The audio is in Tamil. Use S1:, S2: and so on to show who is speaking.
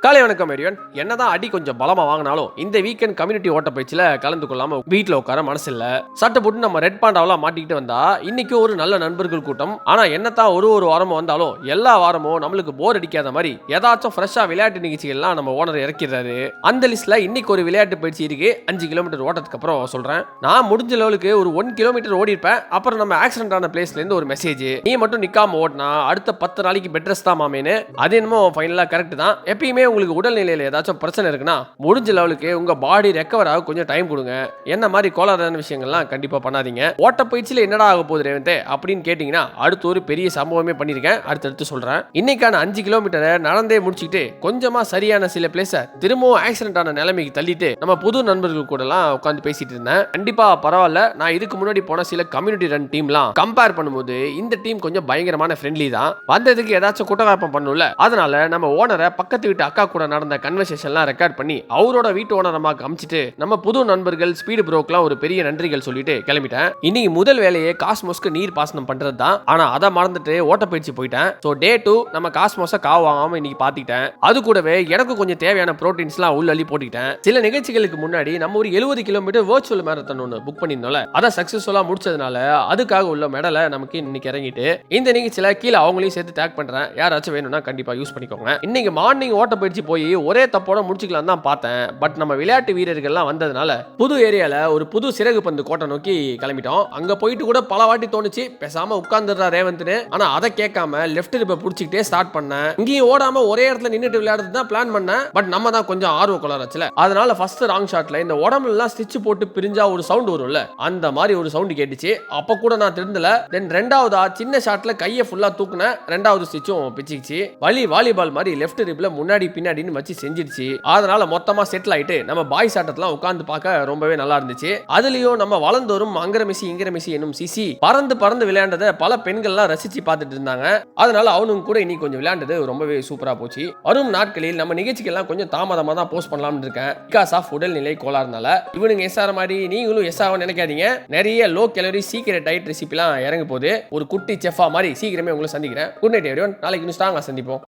S1: காலை வணக்கம் எரிவன். என்னதான் அடி கொஞ்சம் பலமா வாங்கினாலும் இந்த வீக்கெண்ட் கம்யூனிட்டி ஓட்ட பயிற்சியில கலந்து கொள்ளாம வீட்டில் உட்கார மனசு இல்ல. சட்டை போட்டு நம்ம ரெட் பாண்டாவெல்லாம் மாட்டிக்கிட்டு வந்தா இன்னைக்கு ஒரு நல்ல நண்பர்கள் கூட்டம். ஆனா என்னத்தான் ஒரு வாரமும் வந்தாலும் எல்லா வாரமும் நம்மளுக்கு போர் அடிக்காத மாதிரி ஏதாச்சும் ஃப்ரெஷ்ஷா விளையாட்டு நிகழ்ச்சிகள்லாம் நம்ம ஓனர் இறக்கிறாரு. அந்த லிஸ்ட்ல இன்னைக்கு ஒரு விளையாட்டு பயிற்சி இருக்கு. 5 கிலோமீட்டர் ஓட்டத்துக்கு அப்புறம் சொல்றேன். நான் முடிஞ்ச லெவலுக்கு ஒரு 1 கிலோமீட்டர் ஓடி இருப்பேன். அப்புறம் நம்ம ஆக்சிடென்ட் ஆன பிளேஸ்ல இருந்து ஒரு மெசேஜ், நீ மட்டும் நிக்காம ஓட்டினா அடுத்த 10 நாளைக்கு பெட் ரெஸ்ட் தான் மாமேன்னு. அது என்னமோ ஃபைனலா கரெக்ட் தான். எப்பயுமே உங்களுக்கு உடல்நிலையில ஏதாச்சும் பிரச்சனை இருக்குன்னா முடிஞ்ச லெவலுக்கு உங்க பாடி ரெக்கவர் ஆக கொஞ்சம் டைம் கொடுங்க. என்ன மாதிரி கோளாறான விஷயங்கள்லாம் கண்டிப்பா பண்ணாதீங்க. ஓட்ட பயிற்சியில என்னடா ஆக போகுது ரேவந்தே அப்படின்னு கேட்டீங்கன்னா அடுத்து ஒரு பெரிய சம்பவமே பண்ணிருக்கேன். அடுத்தடுத்து சொல்றேன். இன்னைக்கான 5 கிலோமீட்டரை நடந்தே முடிச்சுட்டு கொஞ்சமா சரியான சில பிளேஸ திரும்பவும் ஆக்சிடென்ட் ஆன நிலைமைக்கு தள்ளிட்டு நம்ம புது நண்பர்கள் கூட எல்லாம் உட்காந்து பேசிட்டு இருந்தேன். கண்டிப்பா பரவாயில்ல. நான் இதுக்கு முன்னாடி போன சில கம்யூனிட்டி ரன் டீம்லாம் கம்பேர் பண்ணும்போது இந்த டீம் கொஞ்சம் பயங்கரமான ஃப்ரெண்ட்லி தான். வந்ததுக்கு ஏதாச்சும் குட்டகாப்பம் பண்ணல. அதனால நம்ம ஓனரை பக்கத்து வீட்டு அக்கா கூட நடந்த கன்வர்சேஷன்லாம் ரெக்கார்ட் பண்ணி அவரோட வீட்டு ஓனரமா காமிச்சிட்டு நம்ம புது நண்பர்கள் ஸ்பீடு ப்ரோக்லாம் ஒரு பெரிய நன்றிகள் சொல்லிட்டு கிளம்பிட்டேன். இன்னைக்கு முதல் வேலையே காஸ்மோஸ்க்கு நீர் பாசனம் பண்றது தான். ஆனா அதை மறந்துட்டு ஓட்டப்பயிற்சி போயிட்டேன். ஸோ டே 2 நம்ம காஸ்மோஸை வாங்காம இன்னைக்கு பார்த்துக்கிட்டேன். அது கூடவே எனக்கு கொஞ்சம் தேவையான ப்ரோட்டீன்ஸ்லாம் உள்ள அள்ளி போட்டுக்கிட்டேன். சில நிகழ்ச்சிகளுக்கு முன்னாடி நம்ம ஒரு 70 கிலோமீட்டர் வர்ச்சுவல் மேரத்தான் ஒன்று புக் பண்ணியிருந்தோம்ல, அதை சக்சஸ்ஃபுல்லா முடிச்சதுனால அதுக்காக உள்ள மெடலை நமக்கு இன்னைக்கு இறங்கிட்டு இந்த நிகழ்ச்சியில கீழே அவங்களையும் சேர்த்து டேக் பண்றேன். யாராச்சும் வேணும்னா கண்டிப்பா யூஸ் பண்ணிக்கோங்க. இன்னைக்கு மார்னிங் ஓட்டப்பயிற்சி போய் ஒரே தப்போட முடிச்சுக்கலாம் தான் பார்த்தேன். பட் நம்ம விளையாட்டு வீரர்கள்லாம் வந்ததுனால புது ஏரியால ஒரு புது சிறகு பந்து கோட்டை நோக்கி கிளம்பிட்டோம். அங்க போயிட்டு கூட பல வாட்டி தோணுச்சு பேசாம உட்கார்ந்துடுறா ரேவந்த்னு. ஆனா அதை கேட்காம லெஃப்ட் ரிப்பை பிடிச்சிக்கிட்டே ஸ்டார்ட் பண்ணேன். இங்கேயும் ஓடாம ஒரே இடத்துல நின்னுட்டு விளையாடுறது தான் பிளான் பண்ணேன். பட் நம்ம தான் கொஞ்சம் ஆர்வ கோளாறாச்சுல, அதனால ஃபர்ஸ்ட் ராங் ஷாட்ல இந்த உடம்புல எல்லாம் ஸ்டிச் போட்டு பிரிஞ்சா ஒரு சவுண்ட் வரும்ல, அந்த மாதிரி ஒரு சவுண்ட் கேட்டுச்சு. அப்ப கூட நான் திருந்தல. தென் ரெண்டாவதா சின்ன ஷாட்ல கையை ஃபுல்லா தூக்குன, ரெண்டாவது ஸ்டிச்சும் பிச்சிச்சு. வலி வாலிபால் மாதிரி லெஃப்ட் ரிப்ல முன்னாடி பின்னாடின்னு வச்சு செஞ்சிருச்சு. அதனால மொத்தமா செட்டில் ஆயிட்டு நம்ம பாய்ஸ் ஆட்டத்தெல்லாம் உட்கார்ந்து பார்க்க ரொம்பவே நல்லா இருந்துச்சு. அதுலயும் நம்ம வளர்ந்தோறும் அங்கரமிசி இங்கரமிசி என்னும் சிசி பறந்து பறந்து விளையாண்டதை பல பெண்கள்லாம் ரசிச்சு பார்த்துட்டு இருந்தாங்க. அதனால அவனும் கூட இன்னைக்கு கொஞ்சம் விளையாண்டது ரொம்பவே சூப்பரா போச்சு. வரும் நாட்களில் நம்ம நிகழ்ச்சிக்கெல்லாம் கொஞ்சம் தாமதமா தான் போஸ்ட் பண்ணலாம்னு இருக்கேன். பிகாஸ் ஆஃப் உடல்நிலை கோளாறுனால. இவனுங்க எஸ்ஆர் மாதிரி நீங்களும் எஸ் ஆக நினைக்காதீங்க. நிறைய லோ கேலரி சீக்கிரம் டயட் ரெசிபிலாம் இறங்க போகுது. ஒரு குட்டி செஃபா மாதிரி சீக்கிரமே உங்களை சந்திக்கிறேன். Good night everyone. நாளைக்கு இன்னும் ஸ்ட்ராங்கா சந்திப்போம்.